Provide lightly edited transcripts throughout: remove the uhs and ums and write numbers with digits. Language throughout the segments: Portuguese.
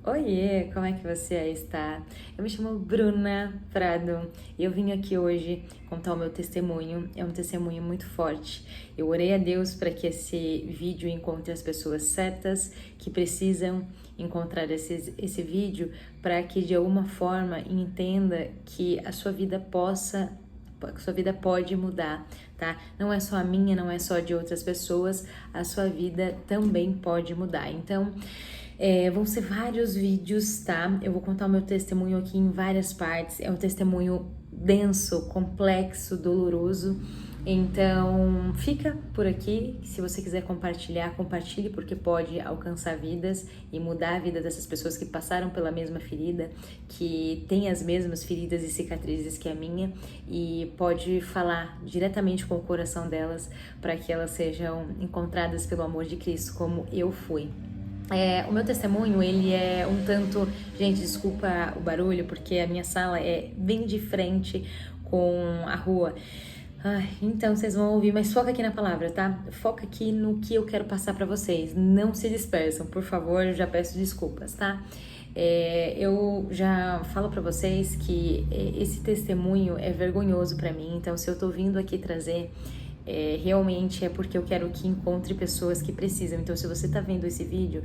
Oiê, como é que você está? Eu me chamo Bruna Prado e eu vim aqui hoje contar o meu testemunho. É um testemunho muito forte. Eu orei a Deus para que esse vídeo encontre as pessoas certas que precisam encontrar esse vídeo para que de alguma forma entenda que a sua vida pode mudar, tá? Não é só a minha, não é só de outras pessoas, a sua vida também pode mudar. Então, vão ser vários vídeos, tá? Eu vou contar o meu testemunho aqui em várias partes. É um testemunho denso, complexo, doloroso. Então, fica por aqui. Se você quiser compartilhar, compartilhe, porque pode alcançar vidas e mudar a vida dessas pessoas que passaram pela mesma ferida, que têm as mesmas feridas e cicatrizes que a minha, e pode falar diretamente com o coração delas para que elas sejam encontradas pelo amor de Cristo, como eu fui. O meu testemunho, ele é um tanto... Gente, desculpa o barulho, porque a minha sala é bem de frente com a rua. Então vocês vão ouvir, mas foca aqui na palavra, tá? Foca aqui no que eu quero passar pra vocês. Não se dispersam, por favor, eu já peço desculpas, tá? Eu já falo pra vocês que esse testemunho é vergonhoso pra mim, então se eu tô vindo aqui trazer... realmente é porque eu quero que encontre pessoas que precisam. Então, se você está vendo esse vídeo,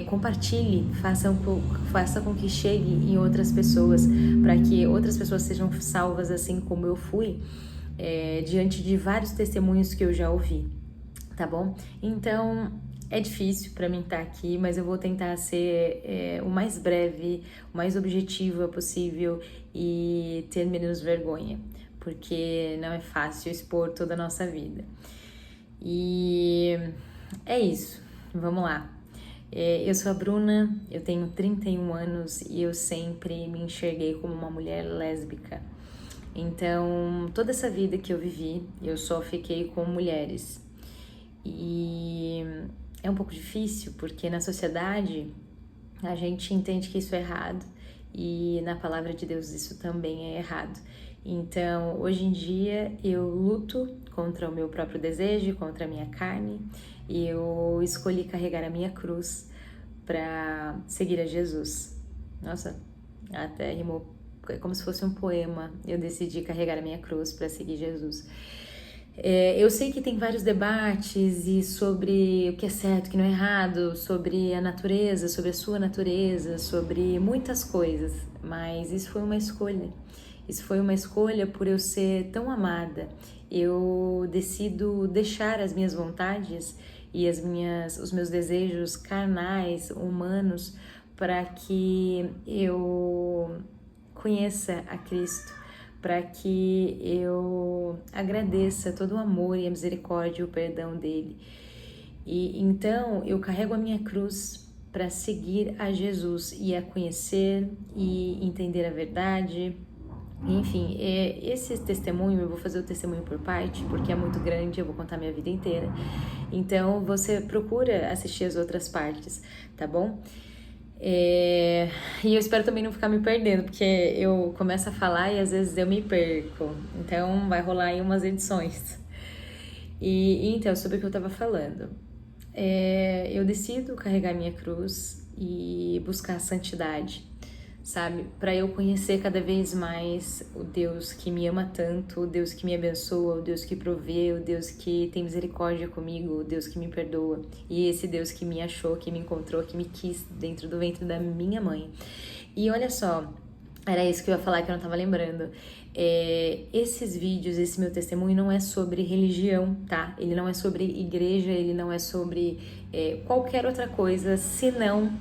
compartilhe, faça com que chegue em outras pessoas, para que outras pessoas sejam salvas assim como eu fui, diante de vários testemunhos que eu já ouvi, tá bom? Então, é difícil para mim estar aqui, mas eu vou tentar ser o mais breve, o mais objetiva possível e ter menos vergonha, porque não é fácil expor toda a nossa vida. E é isso, vamos lá. Eu sou a Bruna, eu tenho 31 anos e eu sempre me enxerguei como uma mulher lésbica. Então, toda essa vida que eu vivi, eu só fiquei com mulheres. E é um pouco difícil, porque na sociedade a gente entende que isso é errado e na palavra de Deus isso também é errado. Então, hoje em dia eu luto contra o meu próprio desejo, contra a minha carne, e eu escolhi carregar a minha cruz para seguir a Jesus. Nossa, até rimou, é como se fosse um poema. Eu decidi carregar a minha cruz para seguir Jesus. Eu sei que tem vários debates e sobre o que é certo, o que não é errado, sobre a natureza, sobre a sua natureza, sobre muitas coisas, mas isso foi uma escolha. Isso foi uma escolha por eu ser tão amada. Eu decido deixar as minhas vontades e os meus desejos carnais, humanos, para que eu conheça a Cristo, para que eu agradeça todo o amor e a misericórdia e o perdão dele. E então eu carrego a minha cruz para seguir a Jesus e a conhecer e entender a verdade. Enfim, esse testemunho, eu vou fazer o testemunho por parte, porque é muito grande, eu vou contar minha vida inteira. Então, você procura assistir as outras partes, tá bom? E eu espero também não ficar me perdendo, porque eu começo a falar e às vezes eu me perco. Então, vai rolar aí umas edições. Então, sobre o que eu tava falando. Eu decido carregar minha cruz e buscar a santidade, sabe? Para eu conhecer cada vez mais o Deus que me ama tanto, o Deus que me abençoa, o Deus que provê, o Deus que tem misericórdia comigo, o Deus que me perdoa. E esse Deus que me achou, que me encontrou, que me quis dentro do ventre da minha mãe. E olha só, era isso que eu ia falar que eu não tava lembrando. Esses vídeos, esse meu testemunho não é sobre religião, tá? Ele não é sobre igreja, ele não é sobre qualquer outra coisa, senão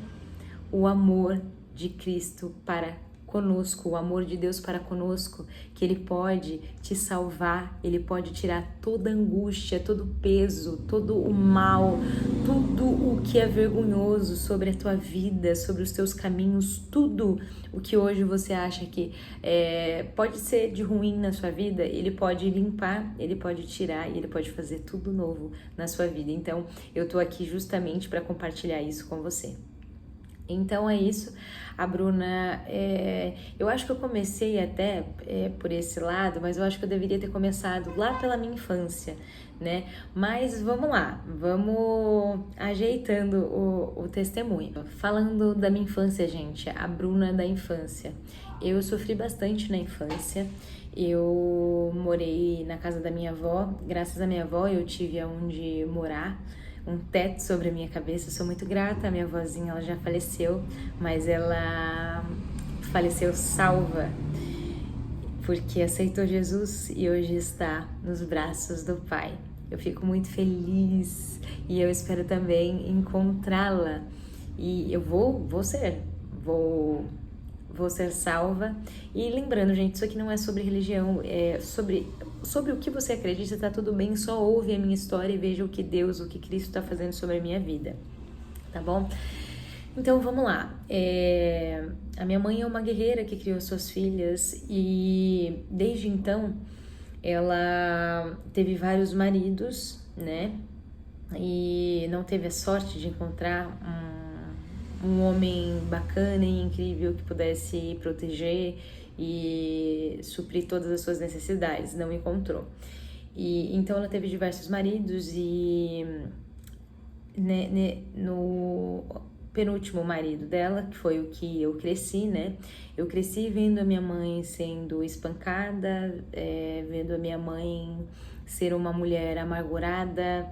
o amor de Cristo para conosco, o amor de Deus para conosco, que Ele pode te salvar, Ele pode tirar toda angústia, todo peso, todo o mal, tudo o que é vergonhoso sobre a tua vida, sobre os teus caminhos, tudo o que hoje você acha que pode ser de ruim na sua vida, Ele pode limpar, Ele pode tirar e Ele pode fazer tudo novo na sua vida. Então, eu tô aqui justamente para compartilhar isso com você. Então é isso, a Bruna, eu acho que eu comecei até por esse lado, mas eu acho que eu deveria ter começado lá pela minha infância, né? Mas vamos lá, vamos ajeitando o testemunho. Falando da minha infância, gente, a Bruna da infância. Eu sofri bastante na infância, eu morei na casa da minha avó, graças à minha avó eu tive aonde morar, um teto sobre a minha cabeça. Eu sou muito grata, a minha avózinha, ela já faleceu, mas ela faleceu salva, porque aceitou Jesus e hoje está nos braços do Pai. Eu fico muito feliz e eu espero também encontrá-la, e eu vou ser salva. E lembrando, gente, isso aqui não é sobre religião, é sobre o que você acredita, tá tudo bem, só ouve a minha história e veja o que Deus, o que Cristo está fazendo sobre a minha vida, tá bom? Então vamos lá. A minha mãe é uma guerreira que criou suas filhas e desde então ela teve vários maridos, né? E não teve a sorte de encontrar um homem bacana e incrível que pudesse proteger e suprir todas as suas necessidades. Não encontrou. E então ela teve diversos maridos e no penúltimo marido dela, que foi o que eu cresci, né? Eu cresci vendo a minha mãe sendo espancada, vendo a minha mãe ser uma mulher amargurada,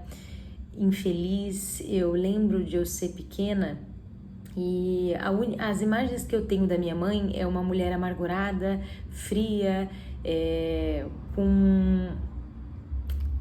infeliz. Eu lembro de eu ser pequena e as imagens que eu tenho da minha mãe é uma mulher amargurada, fria, com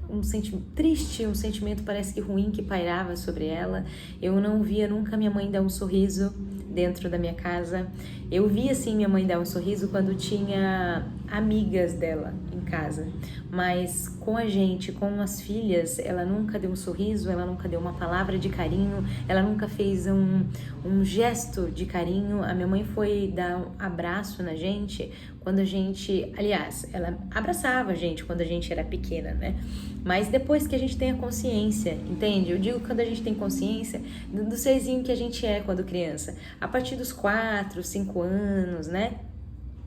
um sentimento triste, um sentimento parece que ruim que pairava sobre ela. Eu não via nunca minha mãe dar um sorriso dentro da minha casa. Eu via sim minha mãe dar um sorriso quando tinha amigas dela em casa, mas com a gente, com as filhas, ela nunca deu um sorriso, ela nunca deu uma palavra de carinho, ela nunca fez um gesto de carinho. A minha mãe foi dar um abraço na gente quando a gente, aliás, ela abraçava a gente quando a gente era pequena, né? Mas depois que a gente tem a consciência, entende? Eu digo quando a gente tem consciência do serzinho que a gente é quando criança, a partir dos 4, 5 anos, né?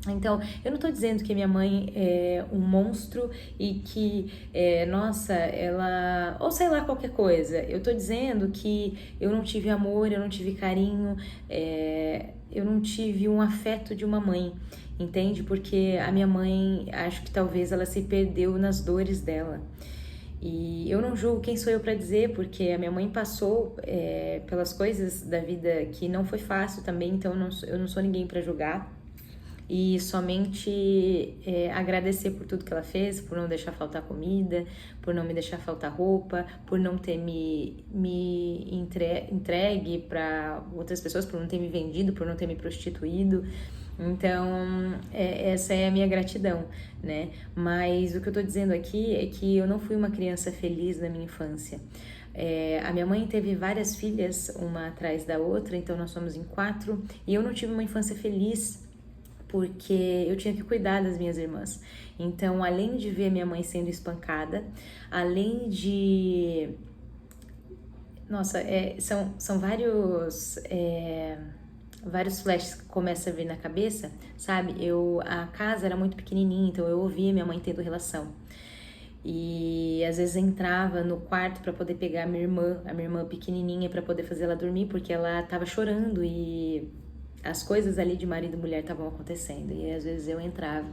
Então, eu não tô dizendo que minha mãe é um monstro e que, nossa, ela... Ou sei lá, qualquer coisa. Eu tô dizendo que eu não tive amor, eu não tive carinho, eu não tive um afeto de uma mãe, entende? Porque a minha mãe, acho que talvez ela se perdeu nas dores dela. E eu não julgo, quem sou eu para dizer, porque a minha mãe passou pelas coisas da vida que não foi fácil também, então eu não sou ninguém para julgar. E somente agradecer por tudo que ela fez, por não deixar faltar comida, por não me deixar faltar roupa, por não ter me entregue para outras pessoas, por não ter me vendido, por não ter me prostituído. Então, essa é a minha gratidão, né? Mas o que eu tô dizendo aqui é que eu não fui uma criança feliz na minha infância. A minha mãe teve várias filhas, uma atrás da outra, então nós somos em 4, e eu não tive uma infância feliz, porque eu tinha que cuidar das minhas irmãs. Então, além de ver minha mãe sendo espancada, além de... Nossa, são vários flashes que começam a vir na cabeça, sabe? A casa era muito pequenininha, então eu ouvia minha mãe tendo relação. E às vezes entrava no quarto para poder pegar a minha irmã pequenininha, para poder fazer ela dormir, porque ela tava chorando e as coisas ali de marido e mulher estavam acontecendo. E às vezes eu entrava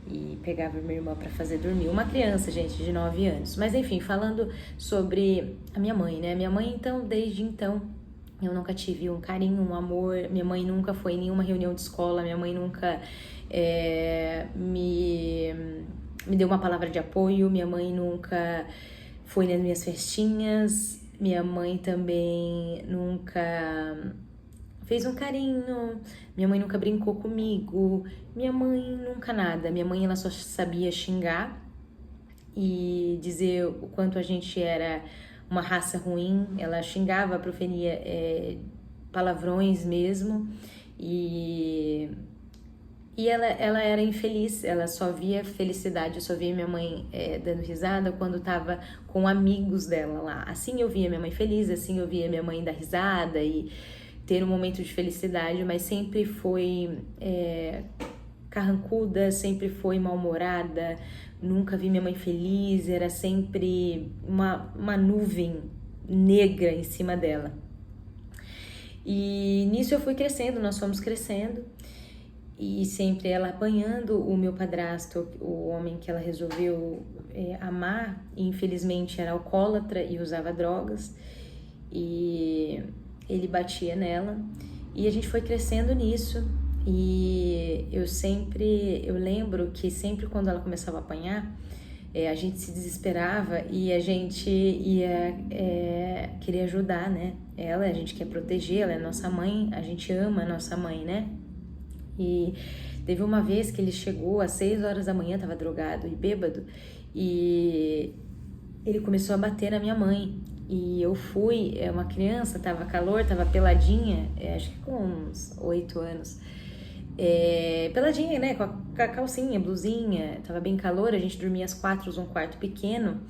e pegava minha irmã para fazer dormir. Uma criança, gente, de 9 anos. Mas enfim, falando sobre a minha mãe, né? Minha mãe, então, desde então, eu nunca tive um carinho, um amor. Minha mãe nunca foi em nenhuma reunião de escola. Minha mãe nunca me deu uma palavra de apoio. Minha mãe nunca foi nas minhas festinhas. Minha mãe também nunca fez um carinho, minha mãe nunca brincou comigo, minha mãe nunca nada. Minha mãe, ela só sabia xingar e dizer o quanto a gente era uma raça ruim. Ela xingava, proferia palavrões mesmo, e ela era infeliz, ela só via felicidade. Eu só via minha mãe dando risada quando tava com amigos dela lá. Assim eu via minha mãe feliz, assim eu via minha mãe dar risada e ter um momento de felicidade, mas sempre foi carrancuda, sempre foi mal-humorada, nunca vi minha mãe feliz, era sempre uma nuvem negra em cima dela. E nisso eu fui crescendo, nós fomos crescendo, e sempre ela apanhando o meu padrasto, o homem que ela resolveu amar, e infelizmente era alcoólatra e usava drogas, e ele batia nela, e a gente foi crescendo nisso. E eu lembro que sempre quando ela começava a apanhar, a gente se desesperava e a gente ia querer ajudar, né? A gente quer proteger, ela é nossa mãe, a gente ama a nossa mãe, né? E teve uma vez que ele chegou às 6 horas da manhã, tava drogado e bêbado, e ele começou a bater na minha mãe. E eu fui, uma criança, tava calor, tava peladinha, acho que com uns 8 anos. Peladinha, né, com a calcinha, blusinha, tava bem calor, a gente dormia às 4 num quarto pequeno,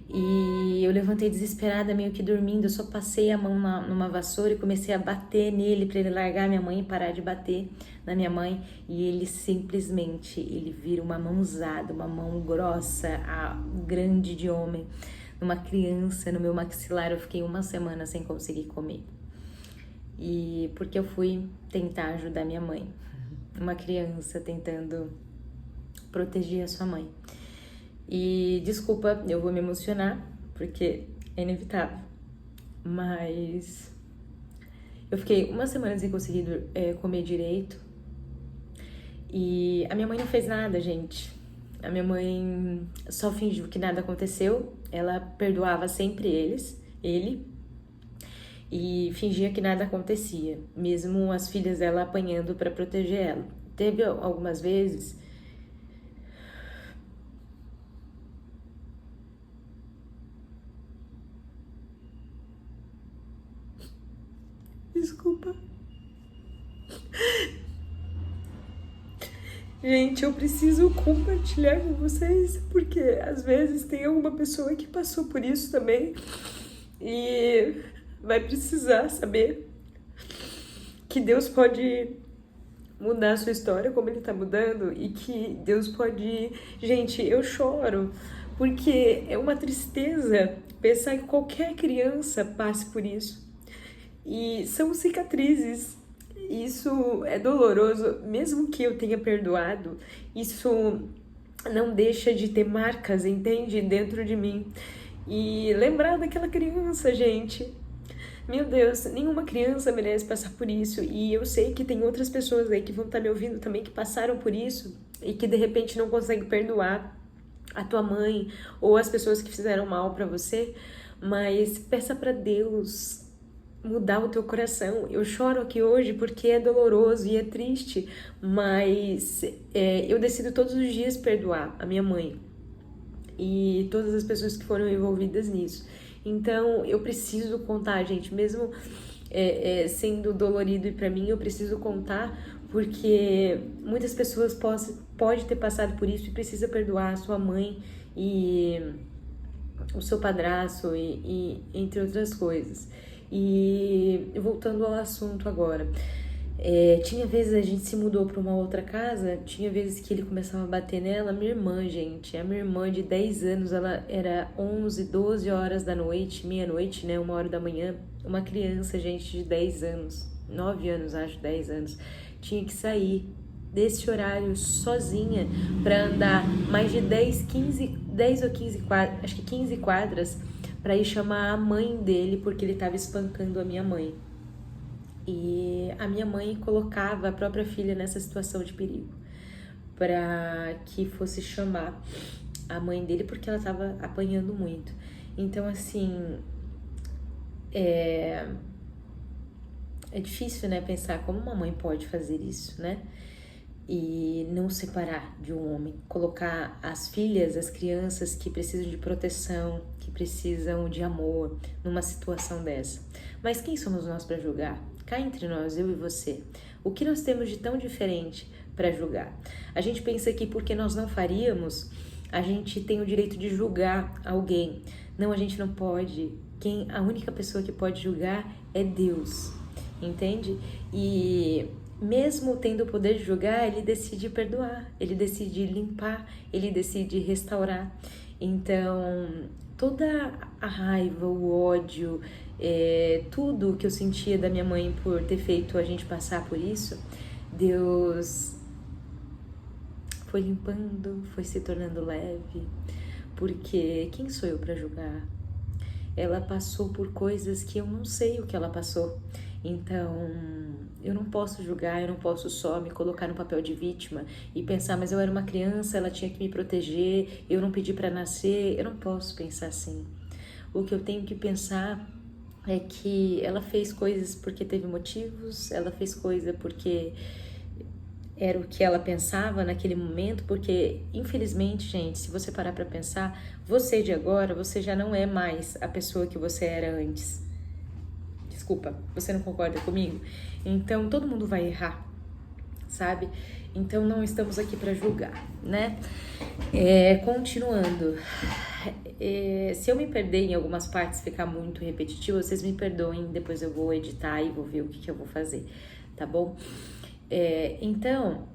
e eu levantei desesperada, meio que dormindo, eu só passei a mão numa vassoura e comecei a bater nele pra ele largar minha mãe e parar de bater na minha mãe, e ele simplesmente, ele vira uma mãozada, uma mão grossa, grande de homem, numa criança, no meu maxilar. Eu fiquei 1 semana sem conseguir comer, e porque eu fui tentar ajudar minha mãe, uma criança tentando proteger a sua mãe. E desculpa, eu vou me emocionar, porque é inevitável, mas eu fiquei 1 semana sem conseguir comer direito, e a minha mãe não fez nada, gente. A minha mãe só fingiu que nada aconteceu, ela perdoava sempre ele, e fingia que nada acontecia, mesmo as filhas dela apanhando para proteger ela. Teve algumas vezes desculpa. Gente, eu preciso compartilhar com vocês, porque às vezes tem alguma pessoa que passou por isso também e vai precisar saber que Deus pode mudar a sua história como Ele tá mudando, e que Deus pode... Gente, eu choro porque é uma tristeza pensar que qualquer criança passe por isso. E são cicatrizes. Isso é doloroso, mesmo que eu tenha perdoado, isso não deixa de ter marcas, entende? Dentro de mim. E lembrar daquela criança, gente. Meu Deus, nenhuma criança merece passar por isso. E eu sei que tem outras pessoas aí que vão estar me ouvindo também que passaram por isso e que de repente não conseguem perdoar a tua mãe ou as pessoas que fizeram mal pra você. Mas peça pra Deus mudar o teu coração. Eu choro aqui hoje porque é doloroso e é triste, mas eu decido todos os dias perdoar a minha mãe e todas as pessoas que foram envolvidas nisso. Então eu preciso contar, gente, mesmo sendo dolorido, e pra mim eu preciso contar, porque muitas pessoas podem ter passado por isso e precisa perdoar a sua mãe e o seu padrasto e entre outras coisas. E voltando ao assunto agora, tinha vezes a gente se mudou para uma outra casa, tinha vezes que ele começava a bater nela. Minha irmã, gente, a minha irmã de 10 anos, ela era 11, 12 horas da noite, meia-noite, né, 1 hora da manhã, uma criança, gente, de 10 anos, 9 anos, acho, 10 anos, tinha que sair desse horário sozinha para andar mais de 10 ou 15 quadras, acho que 15 quadras, para ir chamar a mãe dele, porque ele estava espancando a minha mãe. E a minha mãe colocava a própria filha nessa situação de perigo, para que fosse chamar a mãe dele, porque ela estava apanhando muito. Então, assim, é difícil, né, pensar como uma mãe pode fazer isso, né? E não separar de um homem, colocar as filhas, as crianças que precisam de proteção, que precisam de amor, numa situação dessa. Mas quem somos nós para julgar? Cá entre nós, eu e você, o que nós temos de tão diferente para julgar? A gente pensa que porque nós não faríamos, a gente tem o direito de julgar alguém. Não, a gente não pode. A única pessoa que pode julgar é Deus. entende? E mesmo tendo o poder de julgar, ele decide perdoar, ele decide limpar, ele decide restaurar. Então, toda a raiva, o ódio, tudo que eu sentia da minha mãe por ter feito a gente passar por isso, Deus foi limpando, foi se tornando leve, porque quem sou eu para julgar? Ela passou por coisas que eu não sei o que ela passou. Então, eu não posso julgar, eu não posso só me colocar no papel de vítima e pensar, mas eu era uma criança, ela tinha que me proteger, eu não pedi para nascer. Eu não posso pensar assim. O que eu tenho que pensar é que ela fez coisas porque teve motivos, ela fez coisa porque era o que ela pensava naquele momento, porque infelizmente, gente, se você parar para pensar, você de agora, você já não é mais a pessoa que você era antes. Desculpa, você não concorda comigo? Então todo mundo vai errar, sabe? Então não estamos aqui para julgar, né? Continuando, se eu me perder em algumas partes, ficar muito repetitivo, vocês me perdoem, depois eu vou editar e vou ver o que eu vou fazer, tá bom? Então,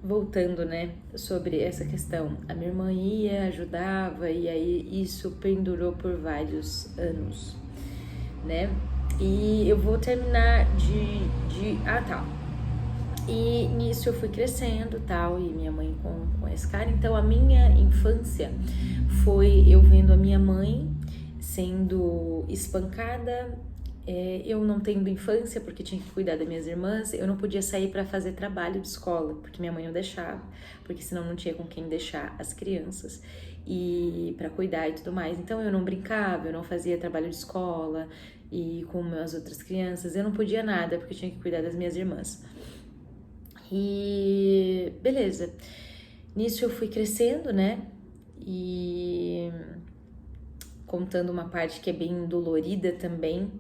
voltando, né, sobre essa questão, a minha irmã ia, ajudava, e aí isso pendurou por vários anos, né? E eu vou terminar tá. E nisso eu fui crescendo, tal, e minha mãe com esse cara. Então a minha infância foi eu vendo a minha mãe sendo espancada. Eu não tendo infância porque tinha que cuidar das minhas irmãs, eu não podia sair para fazer trabalho de escola, porque minha mãe não deixava, porque senão não tinha com quem deixar as crianças e para cuidar e tudo mais. Então eu não brincava, eu não fazia trabalho de escola e com as outras crianças, eu não podia nada porque eu tinha que cuidar das minhas irmãs. E beleza, nisso eu fui crescendo, né? E contando uma parte que é bem dolorida também,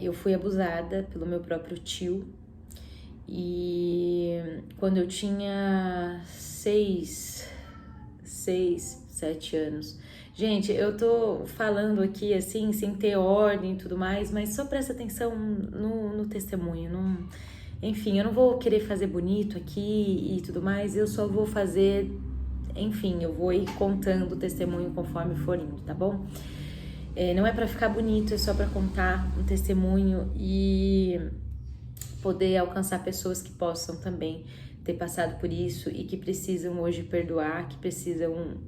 eu fui abusada pelo meu próprio tio. E quando eu tinha 7 anos. Gente, eu tô falando aqui assim, sem ter ordem e tudo mais, mas só presta atenção no testemunho. Enfim, eu não vou querer fazer bonito aqui e tudo mais, eu só vou fazer, enfim, eu vou ir contando o testemunho conforme for indo, tá bom? Não é pra ficar bonito, é só pra contar um testemunho e poder alcançar pessoas que possam também ter passado por isso e que precisam hoje perdoar, que precisam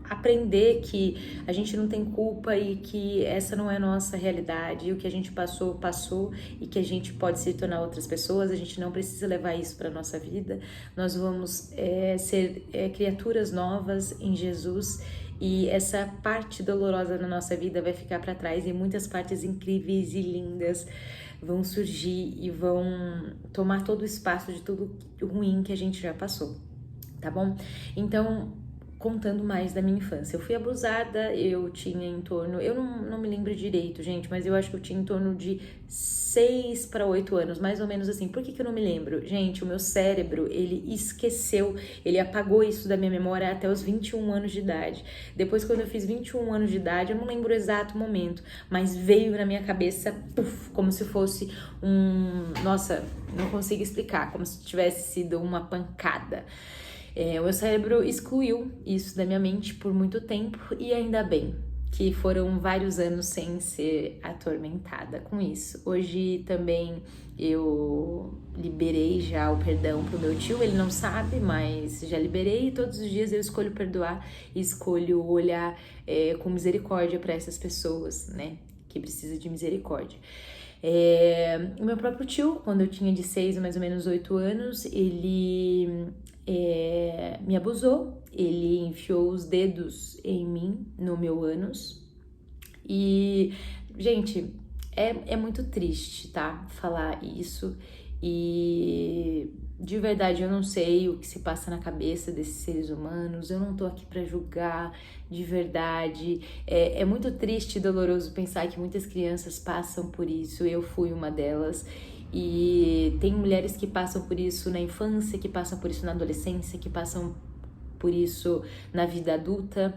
aprender que a gente não tem culpa e que essa não é a nossa realidade, e o que a gente passou, e que a gente pode se tornar outras pessoas, a gente não precisa levar isso para nossa vida, nós vamos ser criaturas novas em Jesus, e essa parte dolorosa na nossa vida vai ficar para trás e muitas partes incríveis e lindas vão surgir e vão tomar todo o espaço de tudo ruim que a gente já passou, tá bom? Então, contando mais da minha infância. Eu fui abusada, eu tinha em torno... Eu não me lembro direito, gente, mas eu acho que eu tinha em torno de 6 para 8 anos, mais ou menos assim. Por que eu não me lembro? Gente, o meu cérebro, ele esqueceu, ele apagou isso da minha memória até os 21 anos de idade. Depois, quando eu fiz 21 anos de idade, eu não lembro o exato momento, mas veio na minha cabeça, puf, como se fosse Nossa, não consigo explicar, como se tivesse sido uma pancada. O meu cérebro excluiu isso da minha mente por muito tempo e ainda bem que foram vários anos sem ser atormentada com isso. Hoje também eu liberei já o perdão pro meu tio, ele não sabe, mas já liberei e todos os dias eu escolho perdoar e escolho olhar com misericórdia para essas pessoas, né, que precisam de misericórdia. O meu próprio tio, quando eu tinha de 6 a mais ou menos 8 anos, ele me abusou, ele enfiou os dedos em mim, no meu ânus, e, gente, é muito triste, tá, falar isso, e de verdade eu não sei o que se passa na cabeça desses seres humanos, eu não tô aqui pra julgar, de verdade, é muito triste e doloroso pensar que muitas crianças passam por isso, eu fui uma delas, e tem mulheres que passam por isso na infância, que passam por isso na adolescência, que passam por isso na vida adulta.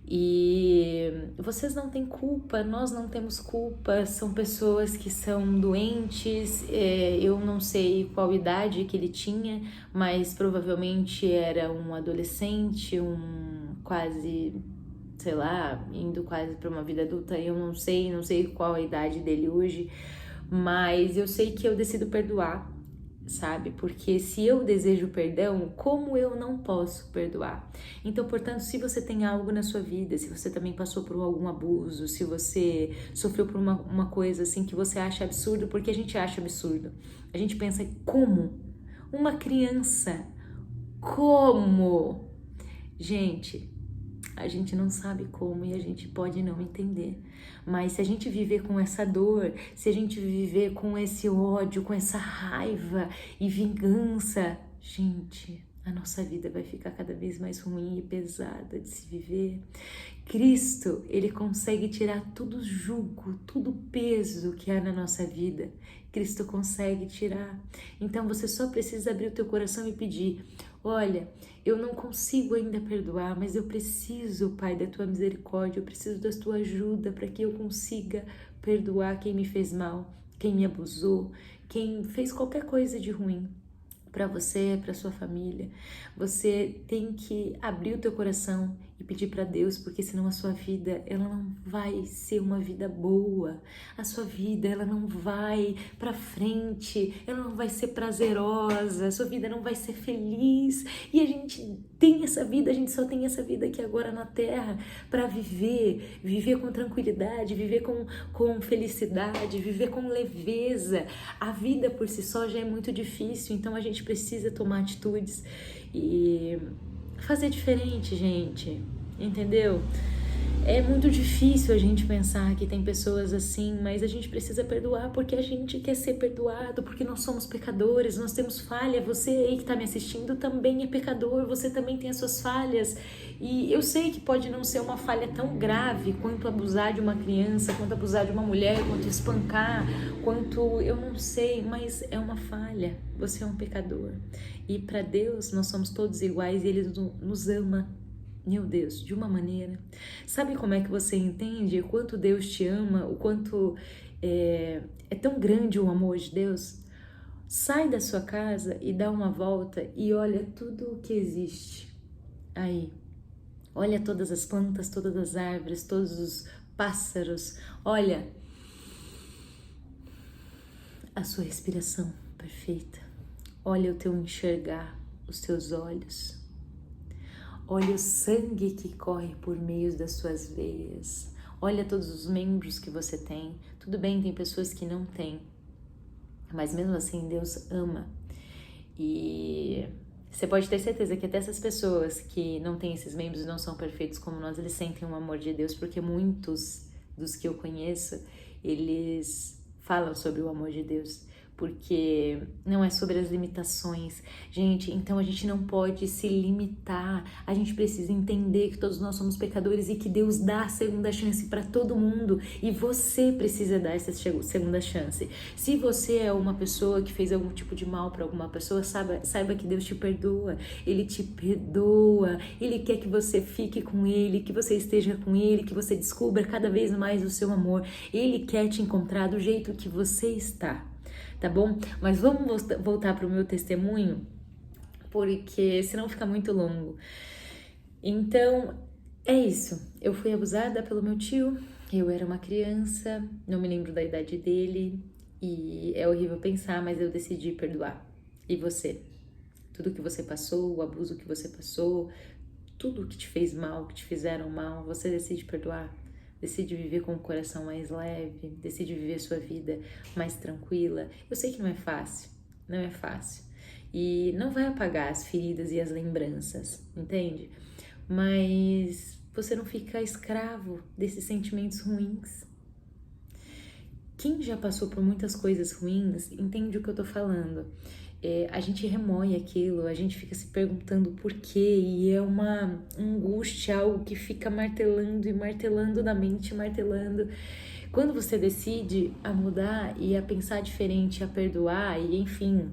E vocês não têm culpa, nós não temos culpa, são pessoas que são doentes, eu não sei qual idade que ele tinha, mas provavelmente era um adolescente, quase, sei lá, indo quase para uma vida adulta, eu não sei qual a idade dele hoje, mas eu sei que eu decido perdoar, sabe? Porque se eu desejo perdão, como eu não posso perdoar? Então, portanto, se você tem algo na sua vida, se você também passou por algum abuso, se você sofreu por uma coisa assim que você acha absurdo, porque a gente acha absurdo. A gente pensa, como? Uma criança? Como? Gente, a gente não sabe como e a gente pode não entender. Mas se a gente viver com essa dor, se a gente viver com esse ódio, com essa raiva e vingança, gente, a nossa vida vai ficar cada vez mais ruim e pesada de se viver. Cristo, ele consegue tirar todo o jugo, todo o peso que há na nossa vida. Cristo consegue tirar. Então você só precisa abrir o teu coração e pedir: olha, eu não consigo ainda perdoar, mas eu preciso, Pai, da tua misericórdia, eu preciso da tua ajuda para que eu consiga perdoar quem me fez mal, quem me abusou, quem fez qualquer coisa de ruim para você, para sua família. Você tem que abrir o teu coração e pedir para Deus, porque senão a sua vida, ela não vai ser uma vida boa. A sua vida, ela não vai para frente, ela não vai ser prazerosa, a sua vida não vai ser feliz. E a gente tem essa vida, a gente só tem essa vida aqui agora na Terra para viver com tranquilidade, viver com felicidade, viver com leveza. A vida por si só já é muito difícil, então a gente precisa tomar atitudes e fazer diferente, gente, entendeu? É muito difícil a gente pensar que tem pessoas assim, mas a gente precisa perdoar porque a gente quer ser perdoado, porque nós somos pecadores, nós temos falha. Você aí que está me assistindo também é pecador, você também tem as suas falhas. E eu sei que pode não ser uma falha tão grave quanto abusar de uma criança, quanto abusar de uma mulher, quanto espancar, quanto eu não sei, mas é uma falha. Você é um pecador. E para Deus nós somos todos iguais e Ele nos ama. Meu Deus, de uma maneira. Sabe como é que você entende o quanto Deus te ama, o quanto é tão grande o amor de Deus? Sai da sua casa e dá uma volta e olha tudo o que existe aí. Olha todas as plantas, todas as árvores, todos os pássaros. Olha a sua respiração perfeita. Olha o teu enxergar, os teus olhos. Olha o sangue que corre por meio das suas veias. Olha todos os membros que você tem. Tudo bem, tem pessoas que não têm, mas mesmo assim Deus ama. E você pode ter certeza que até essas pessoas que não têm esses membros e não são perfeitos como nós, eles sentem o amor de Deus, porque muitos dos que eu conheço, eles falam sobre o amor de Deus. Porque não é sobre as limitações. Gente, então a gente não pode se limitar. A gente precisa entender que todos nós somos pecadores e que Deus dá a segunda chance para todo mundo. E você precisa dar essa segunda chance. Se você é uma pessoa que fez algum tipo de mal para alguma pessoa, saiba que Deus te perdoa. Ele te perdoa. Ele quer que você fique com Ele, que você esteja com Ele, que você descubra cada vez mais o seu amor. Ele quer te encontrar do jeito que você está. Tá bom? Mas vamos voltar para o meu testemunho, porque senão fica muito longo. Então, é isso. Eu fui abusada pelo meu tio, eu era uma criança, não me lembro da idade dele, e é horrível pensar, mas eu decidi perdoar. E você? Tudo que você passou, o abuso que você passou, tudo que te fez mal, que te fizeram mal, você decide perdoar? Decide viver com o coração mais leve, decide viver sua vida mais tranquila. Eu sei que não é fácil, não é fácil. E não vai apagar as feridas e as lembranças, entende? Mas você não fica escravo desses sentimentos ruins. Quem já passou por muitas coisas ruins entende o que eu tô falando. A gente remoe aquilo, a gente fica se perguntando por quê, e é uma angústia, algo que fica martelando e martelando na mente, martelando. Quando você decide a mudar e a pensar diferente, a perdoar e enfim,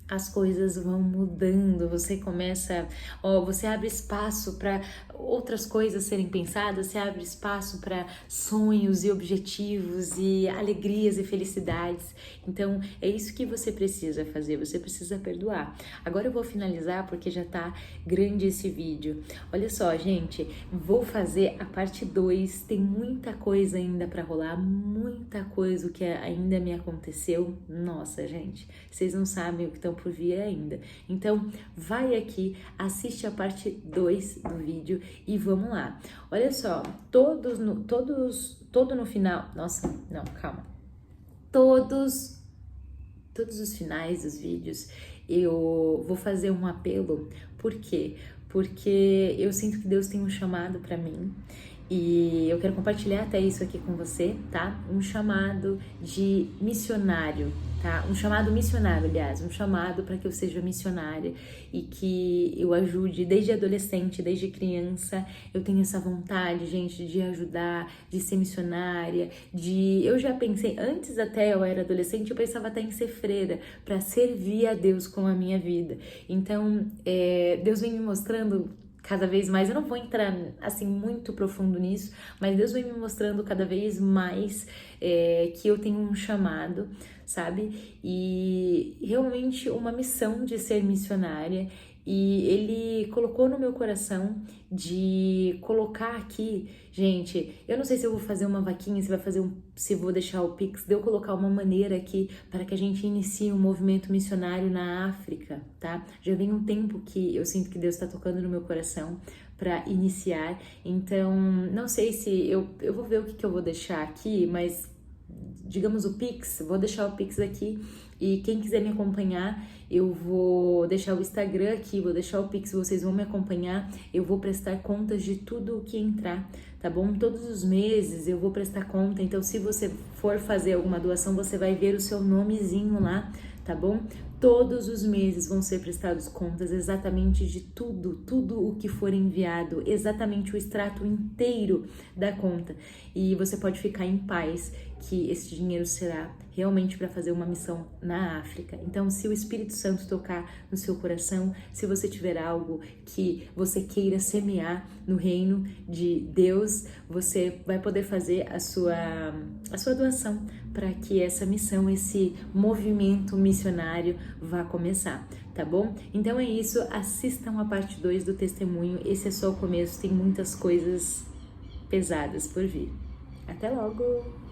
as coisas vão mudando, você começa, ó, você abre espaço para outras coisas serem pensadas, você abre espaço para sonhos e objetivos e alegrias e felicidades. Então, é isso que você precisa fazer, você precisa perdoar. Agora eu vou finalizar porque já tá grande esse vídeo. Olha só, gente, vou fazer a parte 2, tem muita coisa ainda para rolar, muita coisa que ainda me aconteceu. Nossa, gente, vocês não sabem o que estão por vir ainda. Então, vai aqui, assiste a parte 2 do vídeo e vamos lá. Olha só, todo no final... Nossa, não, calma. Todos os finais dos vídeos eu vou fazer um apelo. Por quê? Porque eu sinto que Deus tem um chamado para mim. E eu quero compartilhar até isso aqui com você, tá? Um chamado de missionário, tá? Um chamado missionário, aliás, um chamado para que eu seja missionária e que eu ajude desde adolescente, desde criança. Eu tenho essa vontade, gente, de ajudar, de ser missionária, eu já pensei, antes até eu era adolescente, eu pensava até em ser freira, para servir a Deus com a minha vida. Então, Deus vem me mostrando cada vez mais, eu não vou entrar assim muito profundo nisso, mas Deus vem me mostrando cada vez mais que eu tenho um chamado, sabe? E realmente uma missão de ser missionária. E Ele colocou no meu coração de colocar aqui, gente, eu não sei se eu vou fazer uma vaquinha, se vou deixar o Pix, de eu colocar uma maneira aqui para que a gente inicie um movimento missionário na África, tá? Já vem um tempo que eu sinto que Deus está tocando no meu coração para iniciar, então não sei se eu vou ver o que eu vou deixar aqui, mas digamos o Pix, vou deixar o Pix aqui. E quem quiser me acompanhar, eu vou deixar o Instagram aqui, vou deixar o Pix, vocês vão me acompanhar. Eu vou prestar contas de tudo o que entrar, tá bom? Todos os meses eu vou prestar conta, então se você for fazer alguma doação, você vai ver o seu nomezinho lá, tá bom? Todos os meses vão ser prestados contas exatamente de tudo o que for enviado, exatamente o extrato inteiro da conta. E você pode ficar em paz que esse dinheiro será realmente para fazer uma missão na África. Então, se o Espírito Santo tocar no seu coração, se você tiver algo que você queira semear no reino de Deus, você vai poder fazer a sua doação para que essa missão, esse movimento missionário vá começar, tá bom? Então é isso, assistam a parte 2 do testemunho, esse é só o começo, tem muitas coisas pesadas por vir. Até logo!